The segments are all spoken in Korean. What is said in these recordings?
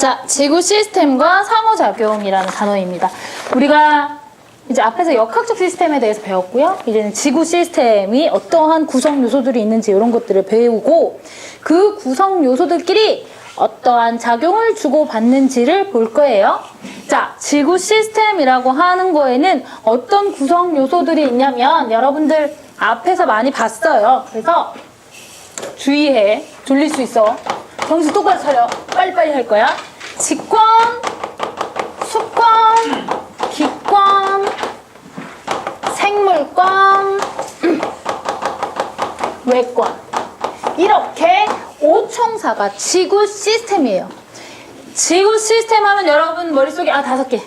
자, 지구 시스템과 상호작용이라는 단어입니다. 우리가 이제 앞에서 역학적 시스템에 대해서 배웠고요. 이제는 지구 시스템이 어떠한 구성 요소들이 있는지 이런 것들을 배우고 그 구성 요소들끼리 어떠한 작용을 주고받는지를 볼 거예요. 자, 지구 시스템이라고 하는 거에는 어떤 구성 요소들이 있냐면 여러분들 앞에서 많이 봤어요. 그래서 주의해. 졸릴 수 있어. 정신 똑바로 차려. 빨리빨리 할 거야. 직권, 수권, 기권, 생물권, 외권. 이렇게 5총사가 지구 시스템이에요. 지구 시스템 하면 여러분 머릿속에 5개.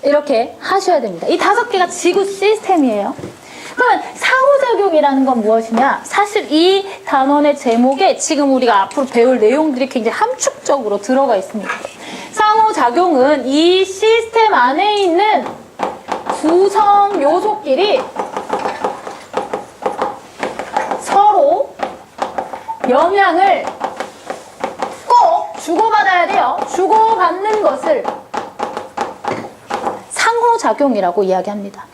이렇게 하셔야 됩니다. 이 5개가 지구 시스템이에요. 그러면 상호작용이라는 건 무엇이냐? 사실 이 단원의 제목에 지금 우리가 앞으로 배울 내용들이 굉장히 함축적으로 들어가 있습니다. 상호작용은 이 시스템 안에 있는 구성 요소끼리 서로 영향을 꼭 주고받아야 돼요. 주고받는 것을 상호작용이라고 이야기합니다.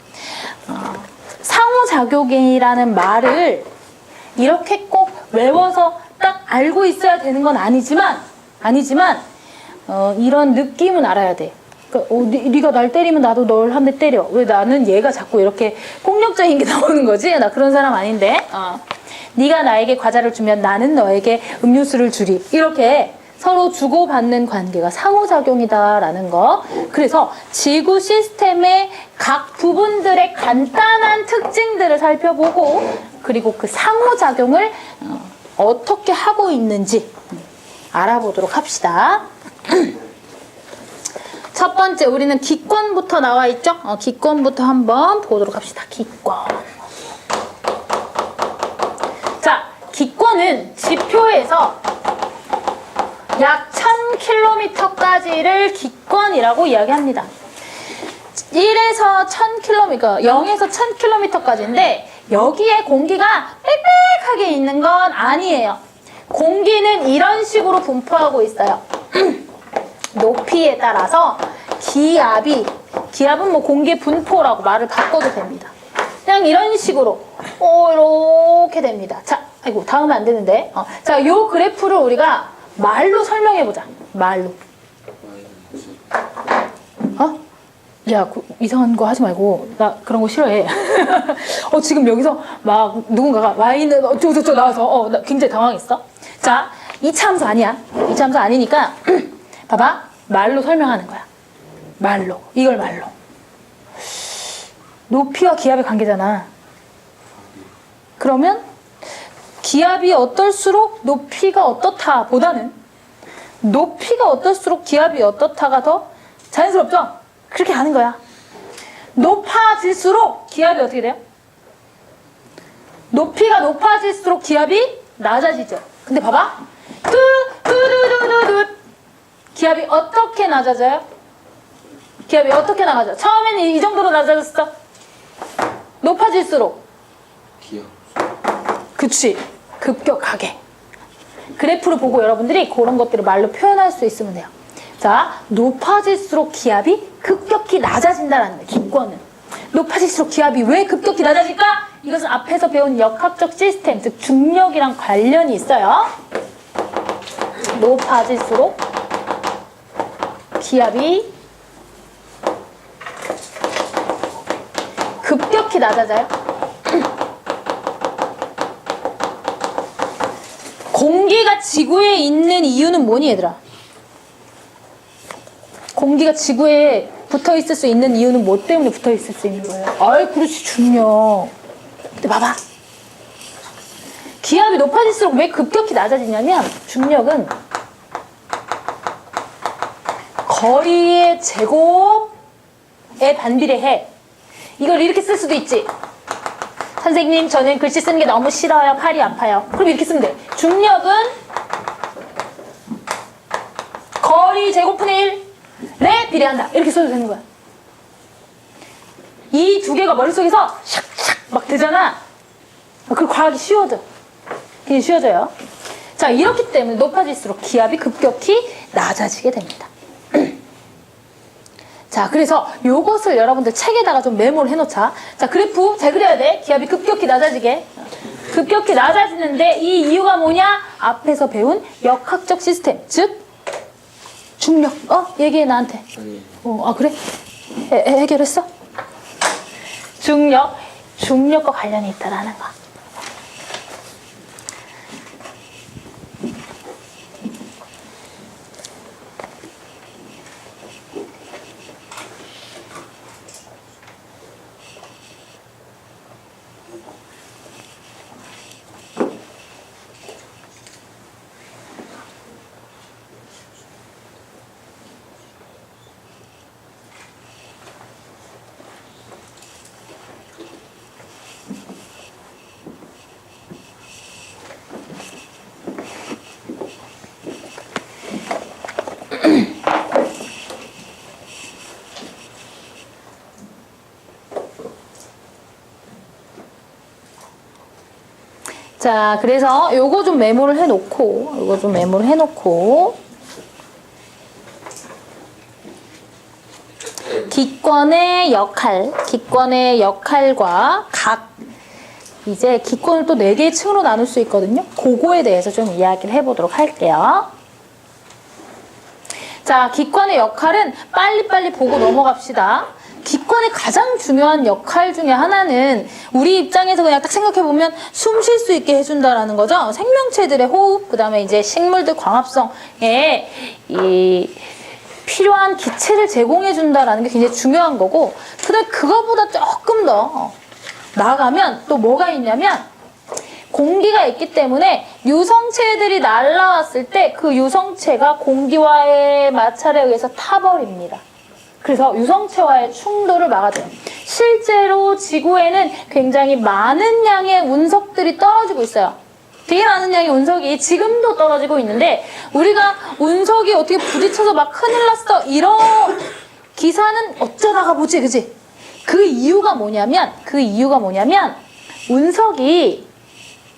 상호작용이라는 말을 이렇게 꼭 외워서 딱 알고 있어야 되는 건 아니지만 이런 느낌은 알아야 돼. 그러니까 네가 날 때리면 나도 널 한 대 때려. 왜 나는 얘가 자꾸 이렇게 폭력적인 게 나오는 거지? 나 그런 사람 아닌데. 네가 나에게 과자를 주면 나는 너에게 음료수를 주리. 이렇게 서로 주고받는 관계가 상호작용이다라는 거. 그래서 지구 시스템의 각 부분들의 간단한 특징들을 살펴보고 그리고 그 상호작용을 어떻게 하고 있는지 알아보도록 합시다. 첫 번째 우리는 기권부터 나와 있죠? 기권부터 한번 보도록 합시다. 기권. 자, 기권은 지표에서 약 1000km까지를 기권이라고 이야기합니다. 1에서 1000km, 0에서 1000km까지인데 여기에 공기가 빽빽하게 있는 건 아니에요. 공기는 이런 식으로 분포하고 있어요. 높이에 따라서 기압은 뭐 공기의 분포라고 말을 바꿔도 됩니다. 그냥 이런 식으로 이렇게 됩니다. 자, 아이고 다음에 안 되는데. 자, 요 그래프를 우리가 말로 설명해보자. 말로. 야, 이상한 거 하지 말고. 나 그런 거 싫어해. 지금 여기서 막 누군가가 와인을 어쩌고저쩌고 나와서 나 굉장히 당황했어. 자, 2차 함수 아니야. 2차 함수 아니니까 봐봐. 말로 설명하는 거야. 말로. 이걸 말로. 높이와 기압의 관계잖아. 그러면 기압이 어떨수록 높이가 어떻다 보다는 높이가 어떨수록 기압이 어떻다가 더 자연스럽죠? 그렇게 하는 거야. 높아질수록 기압이 어떻게 돼요? 높이가 높아질수록 기압이 낮아지죠. 근데 봐봐. 기압이 어떻게 낮아져요? 기압이 어떻게 낮아져? 처음에는 이 정도로 낮아졌어. 높아질수록 기압. 그치. 급격하게. 그래프를 보고 여러분들이 그런 것들을 말로 표현할 수 있으면 돼요. 자, 높아질수록 기압이 급격히 낮아진다는 거예요. 기권은. 높아질수록 기압이 왜 급격히 낮아질까? 이것은 앞에서 배운 역학적 시스템, 즉 중력이랑 관련이 있어요. 높아질수록 기압이 급격히 낮아져요. 공기가 지구에 있는 이유는 뭐니 얘들아? 공기가 지구에 붙어있을 수 있는 이유는 뭐 때문에 붙어있을 수 있는 거예요? 그렇지, 중력. 근데 봐봐. 기압이 높아질수록 왜 급격히 낮아지냐면 중력은 거리의 제곱에 반비례해. 이걸 이렇게 쓸 수도 있지. 선생님, 저는 글씨 쓰는 게 너무 싫어요. 팔이 아파요. 그럼 이렇게 쓰면 돼. 중력은 거리 제곱분의 1에 비례한다. 이렇게 써도 되는 거야. 이 두 개가 머릿속에서 샥샥 막 되잖아. 그리고 과학이 쉬워져. 그게 쉬워져요. 자, 이렇기 때문에 높아질수록 기압이 급격히 낮아지게 됩니다. 자, 그래서 요것을 여러분들 책에다가 좀 메모를 해놓자. 자, 그래프 잘 그려야 돼. 기압이 급격히 낮아지게. 급격히 낮아지는데 이 이유가 뭐냐? 앞에서 배운 역학적 시스템, 즉 중력. 얘기해 나한테. 아, 그래? 해결했어? 중력과 관련이 있다라는 거. 자, 그래서 요거 좀 메모를 해놓고 기권의 역할과 이제 기권을 또 4개의 층으로 나눌 수 있거든요. 그거에 대해서 좀 이야기를 해보도록 할게요. 자, 기권의 역할은 빨리빨리 보고 넘어갑시다. 기권의 가장 중요한 역할 중에 하나는 우리 입장에서 그냥 딱 생각해보면 숨 쉴 수 있게 해준다라는 거죠. 생명체들의 호흡, 그 다음에 이제 식물들 광합성에 필요한 기체를 제공해준다라는 게 굉장히 중요한 거고, 근데 그거보다 조금 더 나아가면 또 뭐가 있냐면 공기가 있기 때문에 유성체들이 날아왔을 때 그 유성체가 공기와의 마찰에 의해서 타버립니다. 그래서 유성체와의 충돌을 막아줘요. 실제로 지구에는 굉장히 많은 양의 운석들이 떨어지고 있어요. 되게 많은 양의 운석이 지금도 떨어지고 있는데 우리가 운석이 어떻게 부딪혀서 막 큰일 났어 이런 기사는 어쩌다가 보지, 그지? 그 이유가 뭐냐면 운석이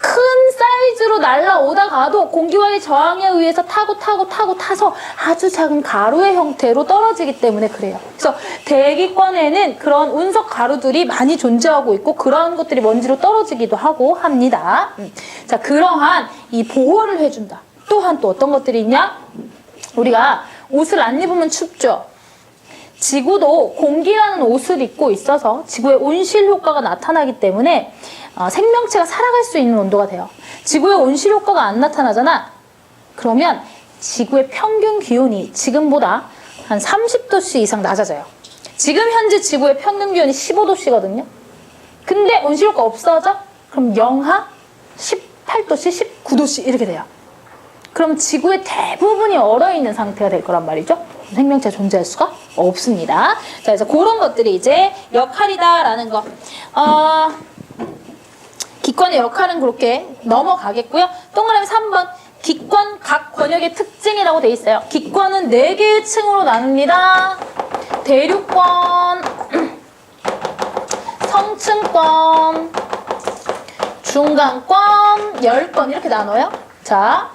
큰 사이즈로 날아오다가도 공기와의 저항에 의해서 타서 아주 작은 가루의 형태로 떨어지기 때문에 그래요. 그래서 대기권에는 그런 운석 가루들이 많이 존재하고 있고 그런 것들이 먼지로 떨어지기도 하고 합니다. 자, 그러한 이 보호를 해준다. 또한 또 어떤 것들이 있냐? 우리가 옷을 안 입으면 춥죠. 지구도 공기라는 옷을 입고 있어서 지구의 온실 효과가 나타나기 때문에 생명체가 살아갈 수 있는 온도가 돼요. 지구의 온실 효과가 안 나타나잖아. 그러면 지구의 평균 기온이 지금보다 한 30도씨 이상 낮아져요. 지금 현재 지구의 평균 기온이 15도씨거든요. 근데 온실 효과 없어져? 그럼 영하 18도씨, 19도씨 이렇게 돼요. 그럼 지구의 대부분이 얼어있는 상태가 될 거란 말이죠. 생명체가 존재할 수가 없습니다. 자, 그래서 그런 것들이 이제 역할이다라는 거. 기권의 역할은 그렇게 넘어가겠고요. 동그라미 3번. 기권 각 권역의 특징이라고 돼 있어요. 기권은 4개의 층으로 나눕니다. 대륙권, 성층권, 중간권, 열권 이렇게 나눠요. 자,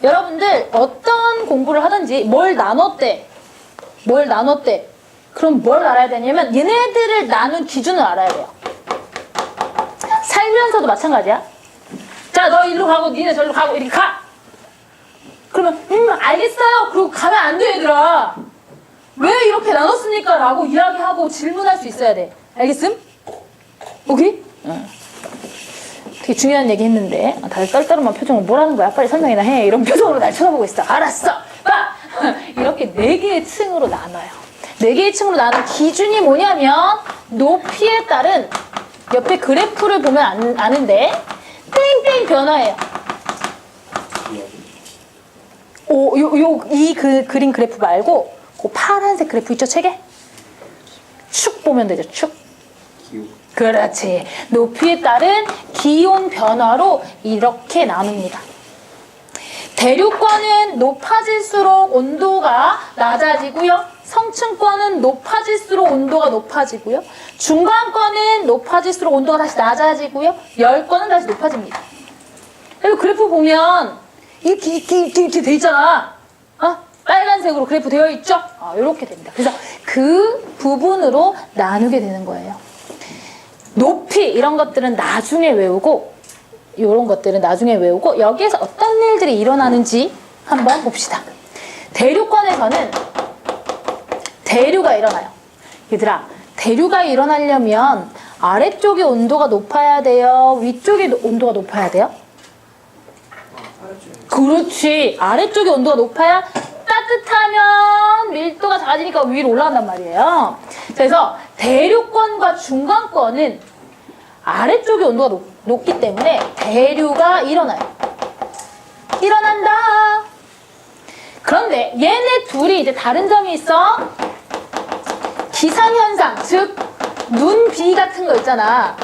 여러분들 어떤 공부를 하든지 뭘 나눴대. 그럼 뭘 알아야 되냐면 얘네들을 나눈 기준을 알아야 돼요. 살면서도 마찬가지야. 자, 너 일로 가고 니네 저리로 가고 이렇게 가. 그러면 알겠어요. 그러고 가면 안 돼, 얘들아. 왜 이렇게 나눴습니까? 라고 이야기하고 질문할 수 있어야 돼. 알겠음? 오케이? 되게 중요한 얘기 했는데 다들 떨떠름한 표정으로 뭐라는 거야? 빨리 설명이나 해. 이런 표정으로 날 쳐다보고 있어. 알았어. 봐. 이렇게 4개의 층으로 나눠요. 4개의 층으로 나눈 기준이 뭐냐면 높이에 따른 옆에 그래프를 보면 아는데 땡땡 변화예요. 이 그린 그래프 말고 그 파란색 그래프 있죠, 책에? 축 보면 되죠, 축. 그렇지. 높이에 따른 기온 변화로 이렇게 나눕니다. 대륙권은 높아질수록 온도가 낮아지고요. 성층권은 높아질수록 온도가 높아지고요. 중간권은 높아질수록 온도가 다시 낮아지고요. 열권은 다시 높아집니다. 그리고 그래프 보면 이렇게 돼 있잖아. 빨간색으로 그래프 되어 있죠? 이렇게 됩니다. 그래서 그 부분으로 나누게 되는 거예요. 높이 이런 것들은 나중에 외우고 이런 것들은 나중에 외우고 여기에서 어떤 일들이 일어나는지 한번 봅시다. 대류권에서는 대류가 일어나요. 얘들아, 대류가 일어나려면 아래쪽의 온도가 높아야 돼요? 위쪽의 온도가 높아야 돼요? 그렇지. 아래쪽의 온도가 높아야 따뜻하면 밀도가 작아지니까 위로 올라간단 말이에요. 그래서 대류권과 중간권은 아래쪽의 온도가 높기 때문에 대류가 일어나요. 일어난다. 그런데 얘네 둘이 이제 다른 점이 있어. 기상현상, 즉 눈, 비 같은 거 있잖아.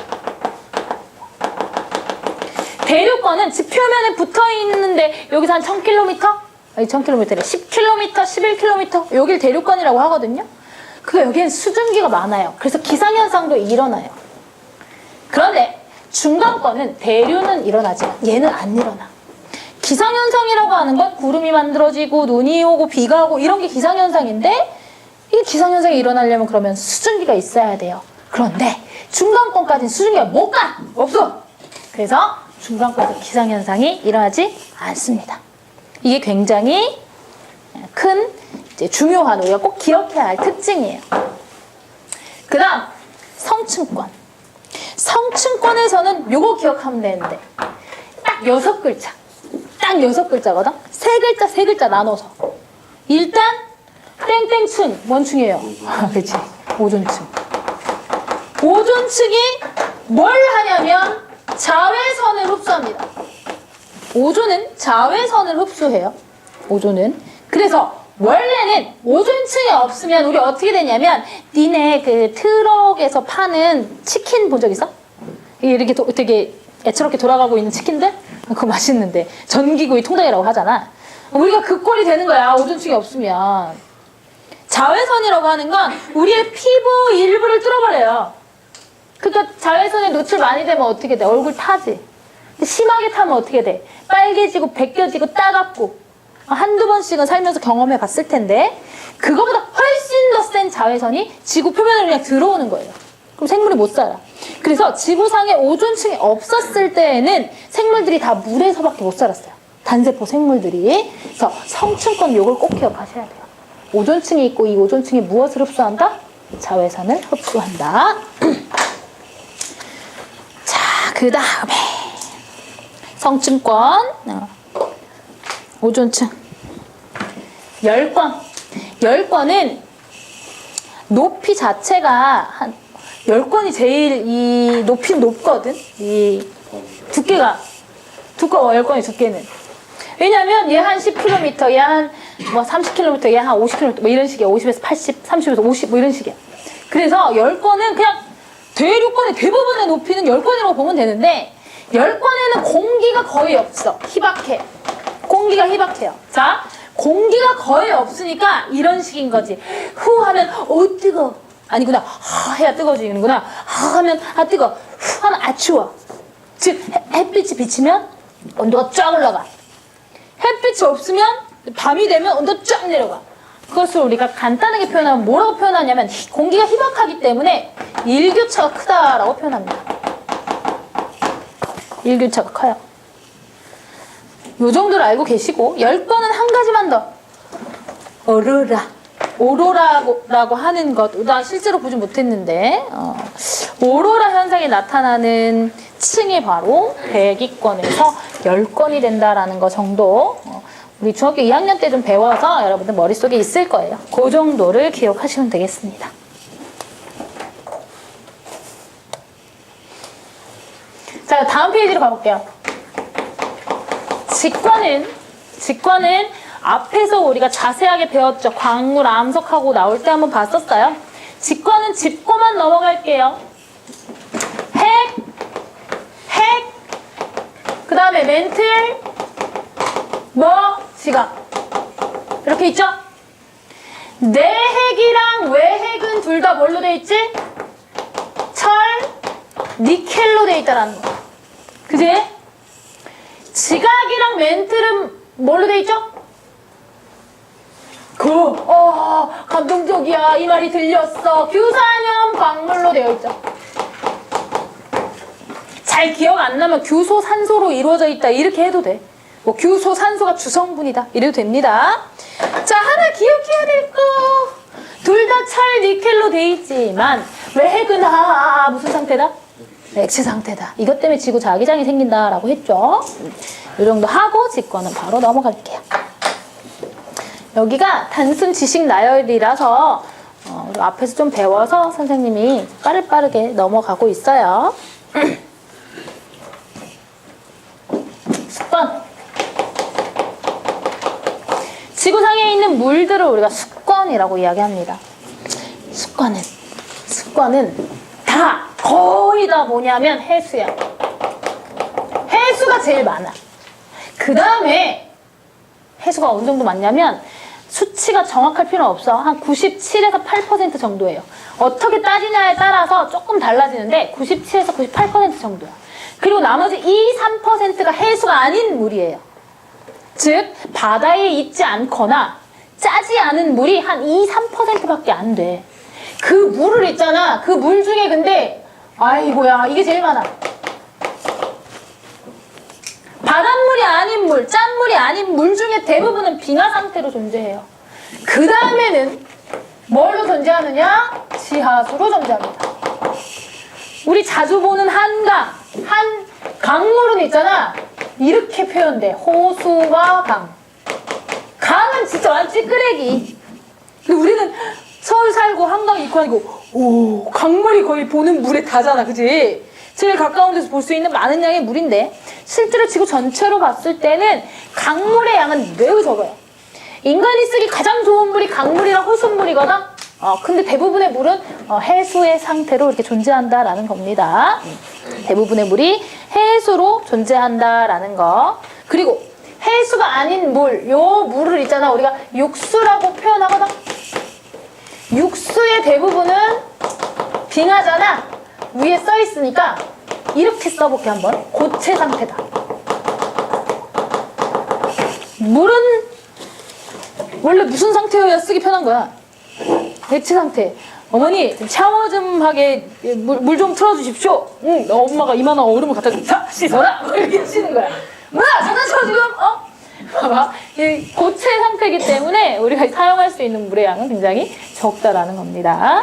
대류권은 즉 표면에 붙어있는데 여기서 한 1000km? 아니 1000km래. 10km, 11km 여길 대류권이라고 하거든요. 그러니까 여기엔 수증기가 많아요. 그래서 기상현상도 일어나요. 그런데 중간권은 대류는 일어나지만 얘는 안 일어나. 기상현상이라고 하는 건 구름이 만들어지고 눈이 오고 비가 오고 이런 게 기상현상인데 이 기상현상이 일어나려면 그러면 수증기가 있어야 돼요. 그런데 중간권까지는 수증기가 못 가! 없어! 그래서 중간권에서 기상현상이 일어나지 않습니다. 이게 굉장히 큰 이제 중요한 우리가 꼭 기억해야 할 특징이에요. 그 다음 성층권. 성층권에서는 요거 기억하면 되는데 딱 6글자. 딱 6글자거든? 3글자 3글자 나눠서 일단 땡땡층 뭔 층이에요? 그렇지. 오존층. 오존층이 뭘 하냐면 자외선을 흡수합니다. 오존은 자외선을 흡수해요. 오존은. 그래서 원래는 오존층이 없으면 우리 어떻게 되냐면 니네 그 트럭에서 파는 치킨 본 적 있어? 이렇게 되게 애처롭게 돌아가고 있는 치킨들? 그거 맛있는데 전기구이 통닭이라고 하잖아. 우리가 그 꼴이 되는 거야. 오존층이 없으면. 자외선이라고 하는 건 우리의 피부 일부를 뚫어버려요. 그러니까 자외선에 노출 많이 되면 어떻게 돼? 얼굴 타지. 심하게 타면 어떻게 돼? 빨개지고 벗겨지고 따갑고 한두 번씩은 살면서 경험해 봤을 텐데 그거보다 훨씬 더 센 자외선이 지구 표면으로 그냥 들어오는 거예요. 그럼 생물이 못 살아. 그래서 지구상에 오존층이 없었을 때에는 생물들이 다 물에서밖에 못 살았어요. 단세포 생물들이. 그래서 성층권 요걸 꼭 기억하셔야 돼요. 오존층이 있고 이 오존층이 무엇을 흡수한다? 자외선을 흡수한다. 자, 그 다음에 성층권, 오존층, 열권. 열권은 높이 자체가 한 열권이 제일 이 높이는 높거든. 이 두께가 두꺼워. 열권의 두께는. 왜냐면 얘 한 10km, 얘 한 뭐 30km, 얘 한 50km 뭐 이런 식이야. 50에서 80, 30에서 50 뭐 이런 식이야. 그래서 열권은 그냥 대류권의 대부분의 높이는 열권이라고 보면 되는데 열권에는 공기가 거의 없어. 희박해. 공기가 희박해요. 자, 공기가 거의 없으니까 이런 식인 거지. 후 하면 뜨거. 아니구나. 하 해야 뜨거워지는구나. 하 하면 뜨거. 후 하면 추워. 즉 햇빛이 비치면 온도가 쫙 올라가. 햇빛이 없으면 밤이 되면 온도가 쫙 내려가. 그것을 우리가 간단하게 표현하면 뭐라고 표현하냐면 공기가 희박하기 때문에 일교차가 크다라고 표현합니다. 일교차가 커요. 요 정도를 알고 계시고 열권은 한 가지만 더. 오로라라고 하는 것. 나 실제로 보지 못했는데 오로라 현상이 나타나는 층이 바로 대기권에서 열권이 된다라는 거 정도 우리 중학교 2학년 때 좀 배워서 여러분들 머릿속에 있을 거예요. 그 정도를 기억하시면 되겠습니다. 자, 다음 페이지로 가볼게요. 직권은 앞에서 우리가 자세하게 배웠죠. 광물, 암석하고 나올 때 한번 봤었어요. 직권은 짚고만 넘어갈게요. 핵, 그 다음에 멘틀, 지각. 이렇게 있죠? 내핵이랑 외핵은 둘 다 뭘로 돼 있지? 철, 니켈로 돼 있다라는 거. 그지? 지각이랑 뭘로 돼 있죠? 감동적이야. 이 말이 들렸어. 규산염 광물로 되어 있죠. 잘 기억 안 나면 규소, 산소로 이루어져 있다. 이렇게 해도 돼. 뭐 규소, 산소가 주성분이다. 이래도 됩니다. 자, 하나 기억해야 될 거. 둘 다 철, 니켈로 돼 있지만 왜 핵은 무슨 상태다? 액체 상태다. 이것 때문에 지구 자기장이 생긴다라고 했죠. 이 정도 하고 직권은 바로 넘어갈게요. 여기가 단순 지식 나열이라서 우리 앞에서 좀 배워서 선생님이 빠르게 넘어가고 있어요. 수권. 지구상에 있는 물들을 우리가 수권이라고 이야기합니다. 수권은 다 거의 다 뭐냐면 해수야. 해수가 제일 많아. 그 다음에 해수가 어느 정도 많냐면 수치가 정확할 필요는 없어. 한 97에서 8% 정도예요. 어떻게 따지냐에 따라서 조금 달라지는데 97에서 98% 정도야. 그리고 나머지 2, 3%가 해수가 아닌 물이에요. 즉 바다에 있지 않거나 짜지 않은 물이 한 2, 3%밖에 안 돼. 그 물을 있잖아. 그 물 중에 근데 아이고야 이게 제일 많아. 바닷물이 아닌 물, 짠물이 아닌 물 중에 대부분은 빙하 상태로 존재해요. 그 다음에는 뭘로 존재하느냐? 지하수로 존재합니다. 우리 자주 보는 한강, 한 강물은 있잖아. 이렇게 표현돼. 호수와 강. 강은 진짜 완전 찌끄레기. 근데 우리는 서울 살고 한강 있고 아니고 강물이 거의 보는 물에 다잖아. 그치? 제일 가까운 데서 볼 수 있는 많은 양의 물인데 실제로 지구 전체로 봤을 때는 강물의 양은 매우 적어요. 인간이 쓰기 가장 좋은 물이 강물이랑 호수물이거든. 근데 대부분의 물은 해수의 상태로 이렇게 존재한다라는 겁니다. 대부분의 물이 해수로 존재한다라는 거. 그리고 해수가 아닌 물, 요 물을 있잖아. 우리가 육수라고 표현하거든. 육수의 대부분은 빙하잖아. 위에 써 있으니까 이렇게 써볼게 한번. 고체 상태다. 물은 원래 무슨 상태여야 쓰기 편한 거야? 액체 상태. 어머니 샤워 좀 하게 물 좀 틀어주십시오. 응, 엄마가 이만한 얼음을 갖다 줘. 자, 씻어라. 이렇게 하시는 거야. 뭐야, 장난쳐 지금? 봐봐. 이 고체 상태이기 때문에 우리가 사용할 수 있는 물의 양은 굉장히 적다라는 겁니다.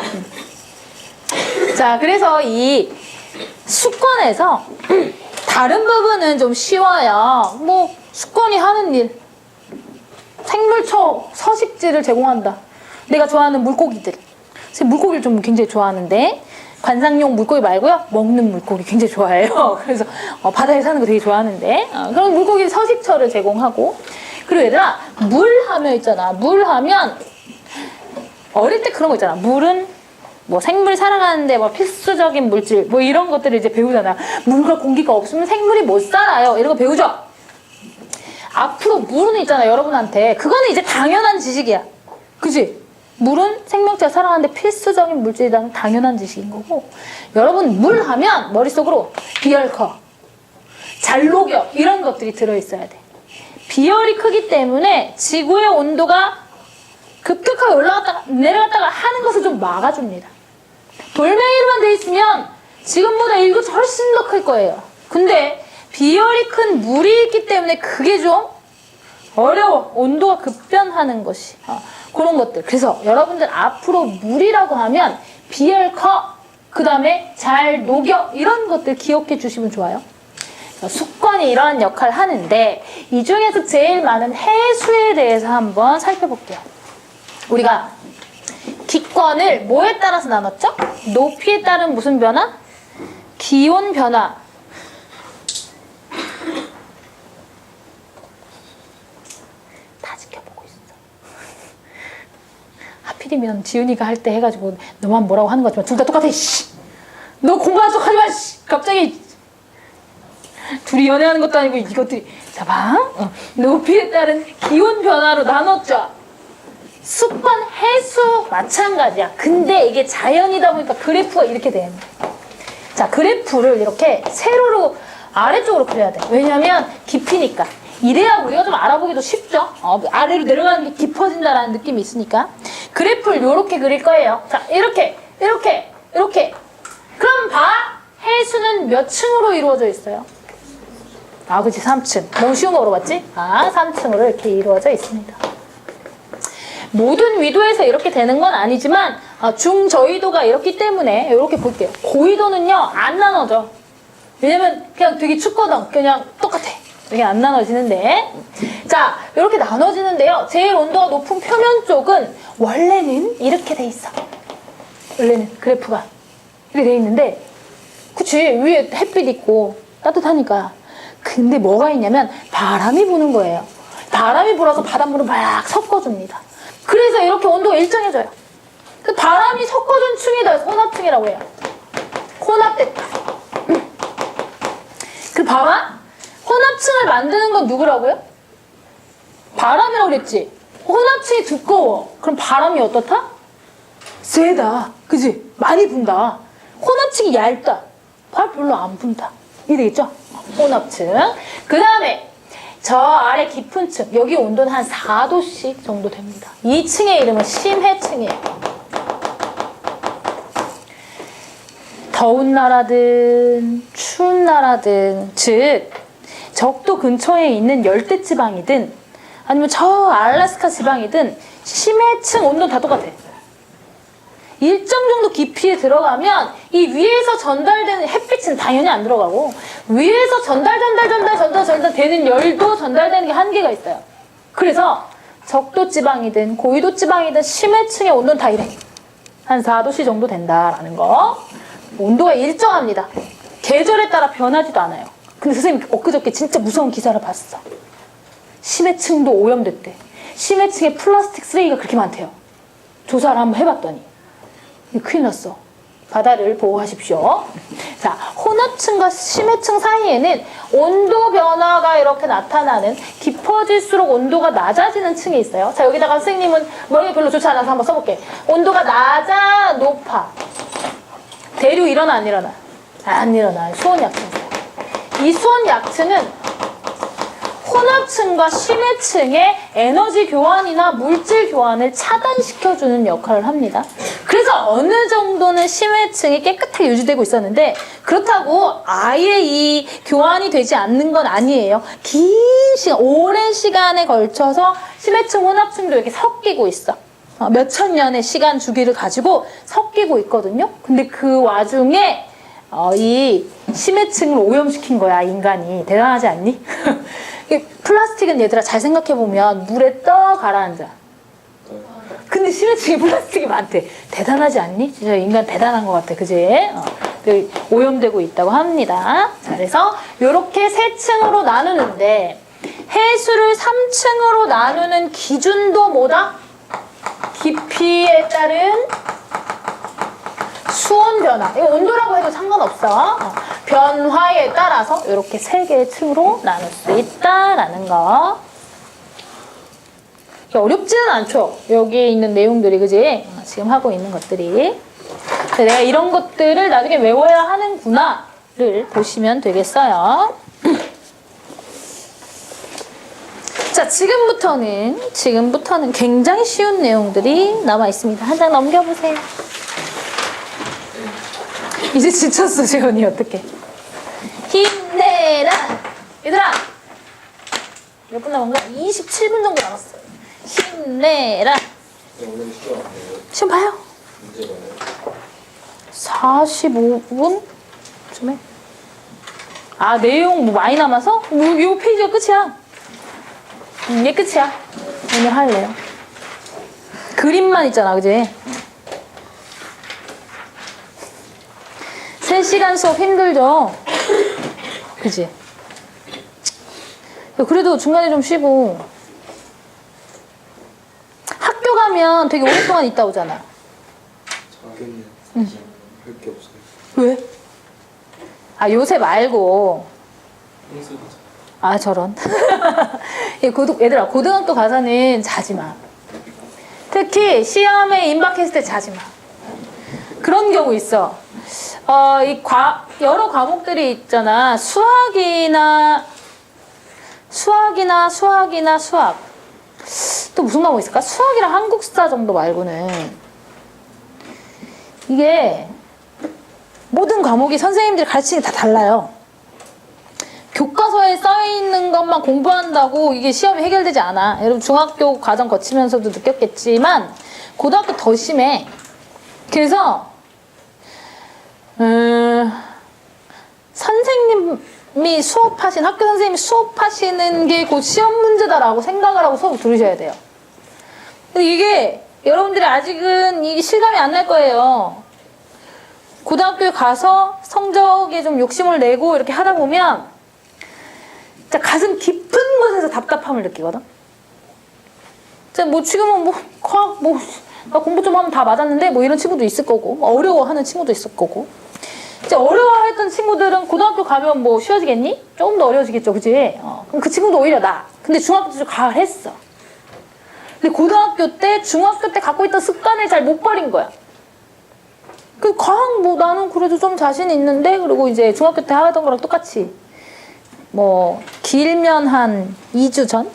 자, 그래서 이 수권에서 다른 부분은 좀 쉬워요. 뭐 수권이 하는 일, 생물초 서식지를 제공한다. 내가 좋아하는 물고기들. 물고기를 좀 굉장히 좋아하는데 관상용 물고기 말고요. 먹는 물고기 굉장히 좋아해요. 그래서 바다에 사는 거 되게 좋아하는데 그런 물고기 서식처를 제공하고. 그리고 얘들아, 물 하면 있잖아. 물 하면 어릴 때 그런 거 있잖아. 물은 뭐 생물 살아가는데 뭐 필수적인 물질 뭐 이런 것들을 이제 배우잖아. 물과 공기가 없으면 생물이 못 살아요. 이런 거 배우죠? 앞으로 물은 있잖아. 여러분한테 그거는 이제 당연한 지식이야. 그치? 물은 생명체가 살아가는데 필수적인 물질이라는 당연한 지식인 거고, 여러분 물 하면 머릿속으로 비열커, 잘 녹여 이런 것들이 들어있어야 돼. 비열이 크기 때문에 지구의 온도가 급격하게 올라갔다가 내려갔다가 하는 것을 좀 막아줍니다. 돌멩이로만 돼 있으면 지금보다 일교차 훨씬 더 클 거예요. 근데 비열이 큰 물이 있기 때문에 그게 좀 어려워. 온도가 급변하는 것이. 그런 것들. 그래서 여러분들 앞으로 물이라고 하면 비열커, 그 다음에 잘 녹여 이런 것들 기억해 주시면 좋아요. 수권이 이러한 역할을 하는데 이 중에서 제일 많은 해수에 대해서 한번 살펴볼게요. 우리가 기권을 뭐에 따라서 나눴죠? 높이에 따른 무슨 변화? 기온 변화. 다 지켜보고 있어. 하필이면 지훈이가 할 때 해가지고 너만 뭐라고 하는 거지만 둘 다 똑같아. 씨. 너 공부하는 척 하지 마. 씨. 갑자기 둘이 연애하는 것도 아니고 이것들이. 자, 봐. 높이에 따른 기온 변화로 나눴죠. 수권, 해수 마찬가지야. 근데 이게 자연이다 보니까 그래프가 이렇게 돼. 자, 그래프를 이렇게 세로로 아래쪽으로 그려야 돼. 왜냐면 깊이니까. 이래야 우리가 좀 알아보기도 쉽죠. 아래로 내려가는 게 깊어진다라는 느낌이 있으니까. 그래프를 이렇게 그릴 거예요. 자, 이렇게. 그럼 봐. 해수는 몇 층으로 이루어져 있어요? 아, 그치, 3층. 너무 쉬운 거 물어봤지? 3층으로 이렇게 이루어져 있습니다. 모든 위도에서 이렇게 되는 건 아니지만 중저위도가 이렇기 때문에 이렇게 볼게요. 고위도는요, 안 나눠져. 왜냐면 그냥 되게 춥거든. 그냥 똑같아. 이게 안 나눠지는데. 자, 이렇게 나눠지는데요. 제일 온도가 높은 표면 쪽은 원래는 이렇게 돼 있어. 원래는 그래프가 이렇게 돼 있는데, 그치, 위에 햇빛 있고 따뜻하니까. 근데 뭐가 있냐면 바람이 부는 거예요. 바람이 불어서 바닷물을 막 섞어줍니다. 그래서 이렇게 온도가 일정해져요. 그 바람이 섞어준 층이다. 혼합층이라고 해요. 혼합됐다. 그 봐봐. 혼합층을 만드는 건 누구라고요? 바람이라고 그랬지. 혼합층이 두꺼워. 그럼 바람이 어떻다? 세다. 그지? 많이 분다. 혼합층이 얇다. 별로 안 분다. 이해되겠죠? 혼합층. 그 다음에 저 아래 깊은 층. 여기 온도는 한 4도씩 정도 됩니다. 이 층의 이름은 심해층이에요. 더운 나라든 추운 나라든, 즉 적도 근처에 있는 열대지방이든 아니면 저 알래스카 지방이든 심해층 온도는 다 똑같아. 일정 정도 깊이에 들어가면 이 위에서 전달되는 햇빛은 당연히 안 들어가고 위에서 전달 되는 열도 전달되는 게 한계가 있어요. 그래서 적도 지방이든 고위도 지방이든 심해층의 온도는 다 이래. 한 4도씨 정도 된다라는 거. 온도가 일정합니다. 계절에 따라 변하지도 않아요. 근데 선생님 엊그저께 진짜 무서운 기사를 봤어. 심해층도 오염됐대. 심해층에 플라스틱 쓰레기가 그렇게 많대요. 조사를 한번 해봤더니 큰일 났어. 바다를 보호하십시오. 자, 혼합층과 심해층 사이에는 온도 변화가 이렇게 나타나는, 깊어질수록 온도가 낮아지는 층이 있어요. 자, 여기다가 선생님은 머리가 별로 좋지 않아서 한번 써볼게. 온도가 낮아, 높아. 대류 일어나 안 일어나? 안 일어나요. 수온 약층. 이 수온 약층은 혼합층과 심해층의 에너지 교환이나 물질 교환을 차단시켜주는 역할을 합니다. 그래서 어느 정도는 심해층이 깨끗하게 유지되고 있었는데 그렇다고 아예 이 교환이 되지 않는 건 아니에요. 긴 시간, 오랜 시간에 걸쳐서 심해층, 혼합층도 이렇게 섞이고 있어. 몇천 년의 시간 주기를 가지고 섞이고 있거든요. 근데 그 와중에 이 심해층을 오염시킨 거야, 인간이. 대단하지 않니? 플라스틱은 얘들아 잘 생각해보면 물에 떠 가라앉아. 근데 심해층에 플라스틱이 많대. 대단하지 않니? 진짜 인간 대단한 것 같아. 그지? 오염되고 있다고 합니다. 자, 그래서 이렇게 세 층으로 나누는데 해수를 3층으로 나누는 기준도 뭐다? 깊이에 따른 수온 변화. 이거 온도라고 해도 상관없어. 변화에 따라서 이렇게 세 개의 층으로 나눌 수 있다라는 거. 어렵지는 않죠. 여기에 있는 내용들이, 그지? 지금 하고 있는 것들이. 내가 이런 것들을 나중에 외워야 하는구나를 보시면 되겠어요. 자, 지금부터는 굉장히 쉬운 내용들이 남아 있습니다. 한 장 넘겨보세요. 이제 지쳤어, 재현이. 어떡해. 힘내라! 얘들아! 몇 분 남은가? 27분 정도 남았어. 힘내라! 시험 봐요. 45분쯤에? 내용 뭐 많이 남아서? 요 페이지가 끝이야. 이게 끝이야. 오늘 할래요. 그림만 있잖아, 그지? 3시간 수업 힘들죠? 그지? 그래도 중간에 좀 쉬고. 학교 가면 되게 오랫동안 있다 오잖아. 자기는 할 게 없어요. 왜? 요새 말고. 저런. 얘들아, 고등학교 가서는 자지 마. 특히 시험에 임박했을 때 자지 마. 그런 경우 있어. 여러 과목들이 있잖아. 수학이나 수학이나 수학. 또 무슨 과목 있을까? 수학이랑 한국사 정도 말고는 이게 모든 과목이 선생님들이 가르치는 게 다 달라요. 교과서에 써있는 것만 공부한다고 이게 시험이 해결되지 않아. 여러분 중학교 과정 거치면서도 느꼈겠지만 고등학교 더 심해. 그래서 선생님이 수업하신 학교 선생님이 수업하시는 게 곧 시험 문제다라고 생각을 하고 수업을 들으셔야 돼요. 근데 이게 여러분들이 아직은 이게 실감이 안 날 거예요. 고등학교에 가서 성적에 좀 욕심을 내고 이렇게 하다 보면 진짜 가슴 깊은 곳에서 답답함을 느끼거든. 진짜 뭐 지금은 뭐 과학 나 공부 좀 하면 다 맞았는데 뭐 이런 친구도 있을 거고 어려워하는 친구도 있을 거고. 이제 어려워했던 친구들은 고등학교 가면 뭐 쉬워지겠니? 조금 더 어려워지겠죠, 그치? 그럼 그 친구도 오히려 나. 근데 중학교 때 좀 가을했어. 근데 고등학교 때, 중학교 때 갖고 있던 습관을 잘 못 버린 거야. 그 과학 뭐 나는 그래도 좀 자신 있는데 그리고 이제 중학교 때 하던 거랑 똑같이 뭐 길면 한 2주 전?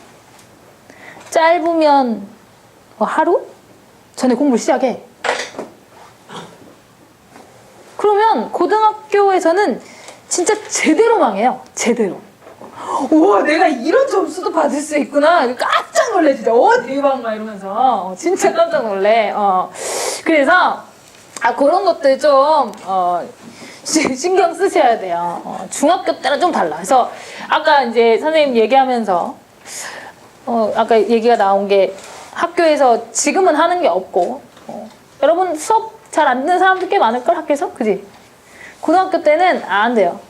짧으면 뭐 하루? 전에 공부를 시작해. 그러면 고등학교에서는 진짜 제대로 망해요. 제대로. 우와 내가 이런 점수도 받을 수 있구나. 깜짝 놀래 진짜. 대박 막 이러면서 진짜 깜짝 놀래. 그래서 그런 것들 좀 신경 쓰셔야 돼요. 중학교 때랑 좀 달라. 그래서 아까 이제 선생님 얘기하면서 아까 얘기가 나온 게 학교에서 지금은 하는 게 없고 여러분 수업 잘 안 듣는 사람들 꽤 많을걸 학교에서? 그지? 고등학교 때는 안 돼요.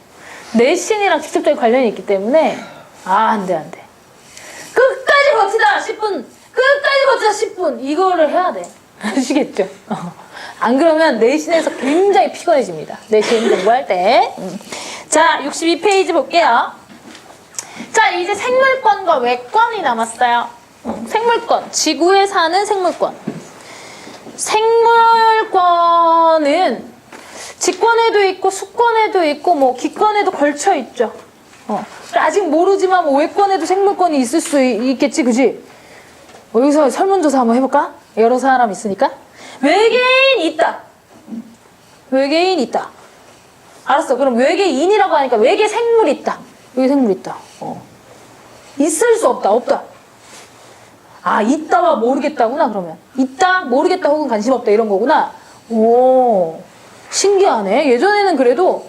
내신이랑 직접적인 관련이 있기 때문에 안 돼. 끝까지 버티다 10분 끝까지 버티다 10분 이거를 해야 돼. 아시겠죠? 안 그러면 내신에서 굉장히 피곤해집니다. 내신 공부할 때. 자 62페이지 볼게요. 자 이제 생물권과 외권이 남았어요. 생물권, 지구에 사는 생물권. 생물권은 직권에도 있고 수권에도 있고 뭐 기권에도 걸쳐 있죠. 아직 모르지만 뭐 외권에도 생물권이 있을 수 있겠지, 그지? 여기서 설문조사 한번 해볼까? 여러 사람 있으니까. 외계인 있다. 외계인 있다. 알았어. 그럼 외계인이라고 하니까 외계 생물 있다. 외계 생물 있다. 있을 수 없다. 없다. 있다와 모르겠다구나, 그러면. 있다, 모르겠다, 혹은 관심 없다, 이런 거구나. 오, 신기하네. 예전에는 그래도,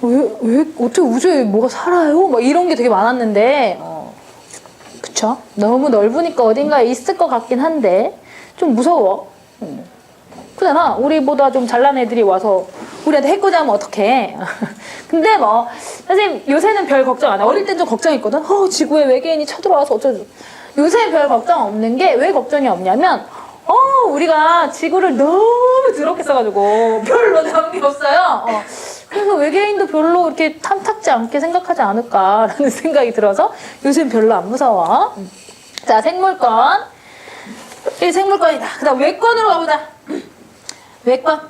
어떻게 우주에 뭐가 살아요? 막 이런 게 되게 많았는데, 그쵸? 너무 넓으니까 어딘가에 있을 것 같긴 한데, 좀 무서워. 그잖아. 우리보다 좀 잘난 애들이 와서 우리한테 해코지하면 어떡해. 근데 뭐, 선생님, 요새는 별 걱정 안 해. 어릴 땐 좀 걱정했거든. 지구에 외계인이 쳐들어와서 어쩌죠. 요새 별 걱정 없는 게 왜 걱정이 없냐면 우리가 지구를 너무 더럽게 써가지고 별로 잡은 게 없어요. 그래서 외계인도 별로 이렇게 탐탁지 않게 생각하지 않을까라는 생각이 들어서 요새는 별로 안 무서워. 자 생물권 이 생물권이다. 그 다음 외권으로 가보자. 외권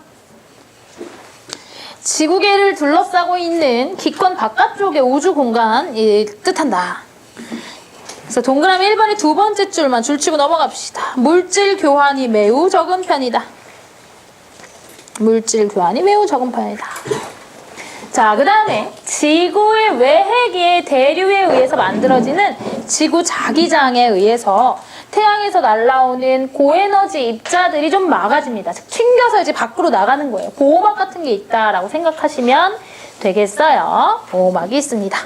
지구계를 둘러싸고 있는 기권 바깥쪽의 우주 공간이 뜻한다. 그래서 동그라미 1번의 두 번째 줄만 줄치고 넘어갑시다. 물질 교환이 매우 적은 편이다. 물질 교환이 매우 적은 편이다. 자, 그 다음에 지구의 외핵의 대류에 의해서 만들어지는 지구 자기장에 의해서 태양에서 날아오는 고에너지 입자들이 좀 막아집니다. 즉 튕겨서 이제 밖으로 나가는 거예요. 보호막 같은 게 있다라고 생각하시면 되겠어요. 보호막이 있습니다.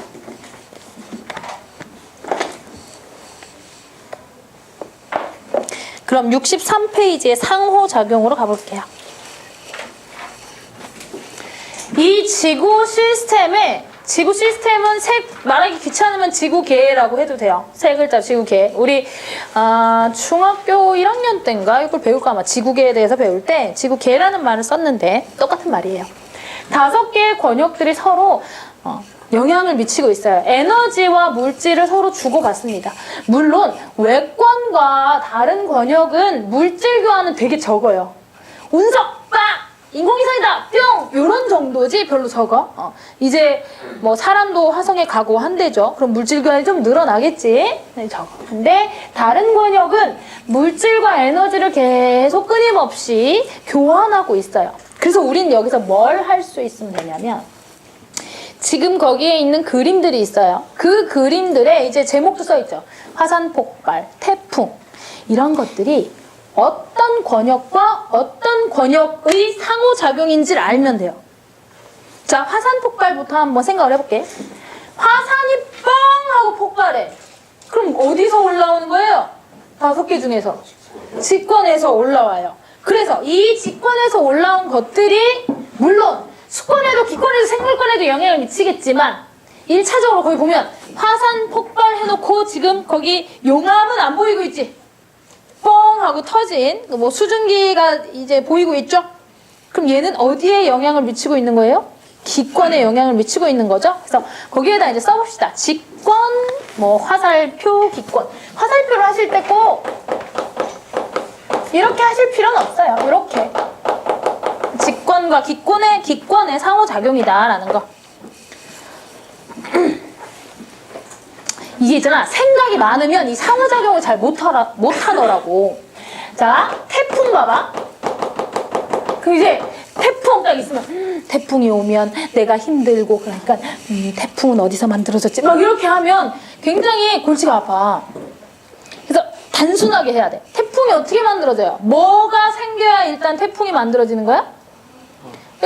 그럼 63페이지의 상호작용으로 가볼게요. 이 지구 시스템은 말하기 귀찮으면 지구계라고 해도 돼요. 세 글자 지구계. 우리 중학교 1학년 때인가 이걸 배울까 아마 지구계에 대해서 배울 때 지구계라는 말을 썼는데 똑같은 말이에요. 5개의 권역들이 서로 영향을 미치고 있어요. 에너지와 물질을 서로 주고받습니다. 물론 외권과 다른 권역은 물질 교환은 되게 적어요. 운석 빡! 인공위성이다 뿅 이런 정도지 별로 적어. 이제 뭐 사람도 화성에 가고 한대죠. 그럼 물질 교환이 좀 늘어나겠지. 네, 적어. 근데 다른 권역은 물질과 에너지를 계속 끊임없이 교환하고 있어요. 그래서 우린 여기서 뭘 할 수 있으면 되냐면 지금 거기에 있는 그림들이 있어요. 그 그림들에 이제 제목도 써있죠. 화산 폭발, 태풍 이런 것들이 어떤 권역과 어떤 권역의 상호작용인지를 알면 돼요. 자, 화산 폭발부터 한번 생각을 해볼게. 화산이 뻥 하고 폭발해. 그럼 어디서 올라오는 거예요? 5개 중에서 직권에서 올라와요. 그래서 이 직권에서 올라온 것들이 물론 수권에도 기권에도 생물권에도 영향을 미치겠지만 1차적으로 거기 보면 화산 폭발해놓고 지금 거기 용암은 안 보이고 있지? 뻥 하고 터진 뭐 수증기가 이제 보이고 있죠? 그럼 얘는 어디에 영향을 미치고 있는 거예요? 기권에 영향을 미치고 있는 거죠? 그래서 거기에다 이제 써봅시다. 직권, 뭐 화살표, 기권. 화살표를 하실 때 꼭 이렇게 하실 필요는 없어요. 이렇게. 직권과 기권의 상호작용이다라는 거. 이게 있잖아. 생각이 많으면 이 상호작용을 잘 못하더라고. 자, 태풍 봐봐. 그 이제 태풍 딱 있으면 태풍이 오면 내가 힘들고 그러니까 태풍은 어디서 만들어졌지? 막 이렇게 하면 굉장히 골치가 아파. 그래서 단순하게 해야 돼. 태풍이 어떻게 만들어져요? 뭐가 생겨야 일단 태풍이 만들어지는 거야?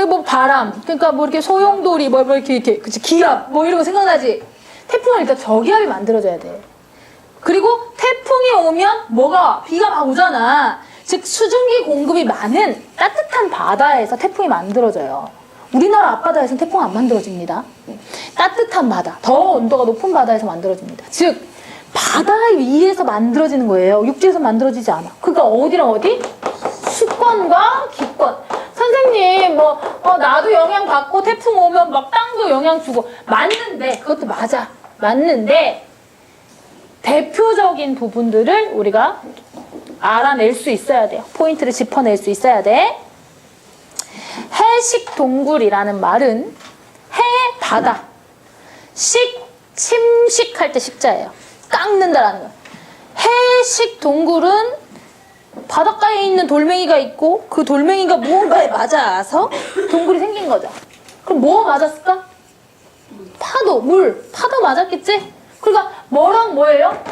뭐 바람, 그러니까 뭐 이렇게 소용돌이, 뭐 이렇게 그치 기압, 뭐 이런 거 생각나지? 태풍은 일단 저기압이 만들어져야 돼. 그리고 태풍이 오면 뭐가 비가 막 오잖아. 즉 수증기 공급이 많은 따뜻한 바다에서 태풍이 만들어져요. 우리나라 앞바다에서는 태풍 안 만들어집니다. 따뜻한 바다, 더 온도가 높은 바다에서 만들어집니다. 즉 바다 위에서 만들어지는 거예요. 육지에서 만들어지지 않아. 그러니까 어디랑 어디? 수권과 기권. 선생님 나도 영향 받고 태풍 오면 막 땅도 영향 주고 맞는데 그것도 맞아. 맞는데 대표적인 부분들을 우리가 알아낼 수 있어야 돼요. 포인트를 짚어낼 수 있어야 돼. 해식 동굴이라는 말은 해, 바다. 식, 침식할 때 식자예요. 깎는다라는 거예요. 해식 동굴은 바닷가에 있는 돌멩이가 있고 그 돌멩이가 무언가에 맞아서 동굴이 생긴 거죠. 그럼 뭐 맞았을까? 파도, 물. 파도 맞았겠지? 그러니까 뭐랑 뭐예요?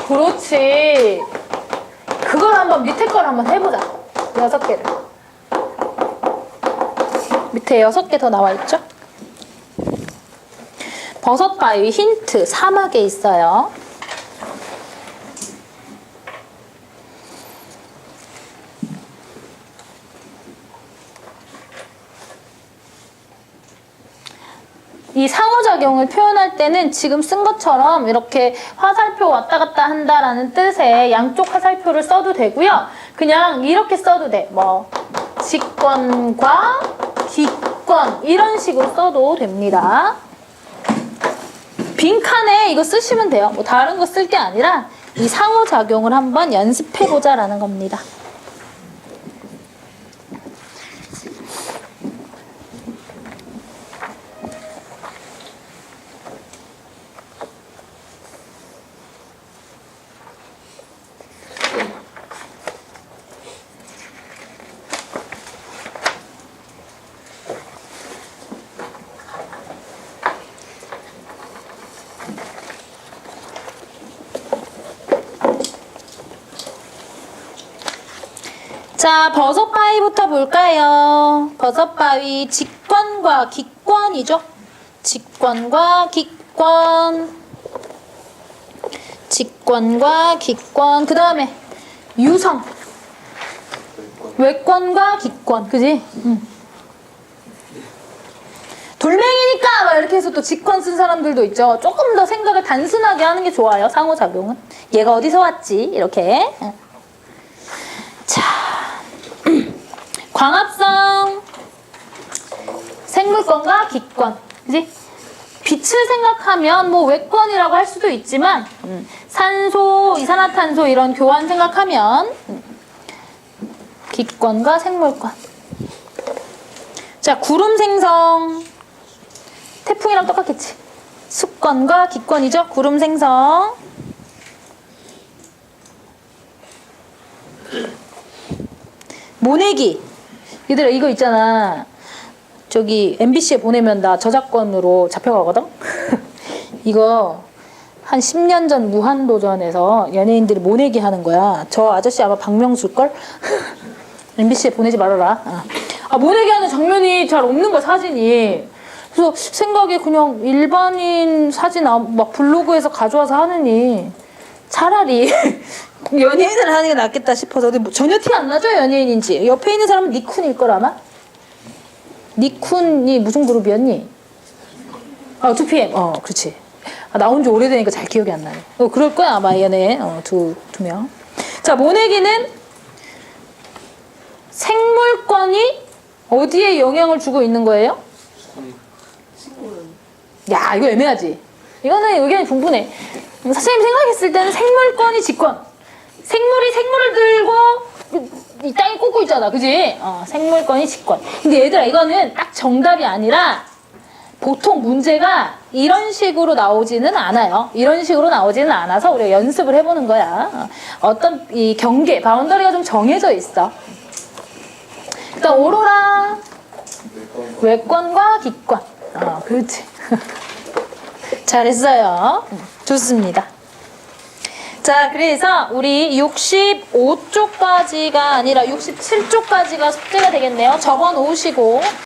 그렇지. 그걸 한번 밑에 걸 한번 해보자. 6개를. 밑에 6개 더 나와 있죠? 버섯 바위 힌트 사막에 있어요. 이 상호작용을 표현할 때는 지금 쓴 것처럼 이렇게 화살표 왔다 갔다 한다라는 뜻의 양쪽 화살표를 써도 되고요. 그냥 이렇게 써도 돼. 뭐 직권과 기권 이런 식으로 써도 됩니다. 빈칸에 이거 쓰시면 돼요. 뭐 다른 거 쓸 게 아니라 이 상호작용을 한번 연습해보자라는 겁니다. 자, 버섯바위부터 볼까요? 버섯바위 직권과 기권이죠. 직권과 기권. 직권과 기권. 그 다음에 유성. 외권과 기권. 그지? 돌멩이니까 막 이렇게 해서 또 직권 쓴 사람들도 있죠. 조금 더 생각을 단순하게 하는 게 좋아요. 상호작용은. 얘가 어디서 왔지? 이렇게. 자. 광합성 생물권과 기권, 그지? 빛을 생각하면 뭐 외권이라고 할 수도 있지만 산소, 이산화탄소 이런 교환 생각하면 기권과 생물권. 자, 구름 생성. 태풍이랑 똑같겠지. 수권과 기권이죠. 구름 생성. 모내기. 얘들아, 이거 있잖아. 저기 MBC에 보내면 나 저작권으로 잡혀가거든? 이거 한 10년 전 무한도전에서 연예인들이 모내기 하는 거야. 저 아저씨 아마 박명수일걸? MBC에 보내지 말아라. 모내기 하는 장면이 잘 없는 거야, 사진이. 그래서 생각에 그냥 일반인 사진 막 블로그에서 가져와서 하느니 차라리 연예인을 하는 게 낫겠다 싶어서. 근데 뭐 전혀 티 안 나죠, 연예인인지. 옆에 있는 사람은 니쿤일 걸 아마? 니쿤이 무슨 그룹이었니? 2PM. 그렇지. 나온 지 오래되니까 잘 기억이 안 나네. 그럴 거야, 아마 얘네. 두 명. 자, 모내기는 생물권이 어디에 영향을 주고 있는 거예요? 야, 이거 애매하지? 이거는 의견이 분분해. 선생님 생각했을 때는 생물권이 직권. 생물이 생물을 들고 이 땅에 꽂고 있잖아. 그지? 생물권이 직권. 근데 얘들아, 이거는 딱 정답이 아니라 보통 문제가 이런 식으로 나오지는 않아요. 이런 식으로 나오지는 않아서 우리가 연습을 해보는 거야. 어떤 이 경계, 바운더리가 좀 정해져 있어. 일단 오로라. 외권과 기권. 그렇지. 잘했어요. 좋습니다. 자, 그래서 우리 65쪽까지가 아니라 67쪽까지가 숙제가 되겠네요. 적어 놓으시고.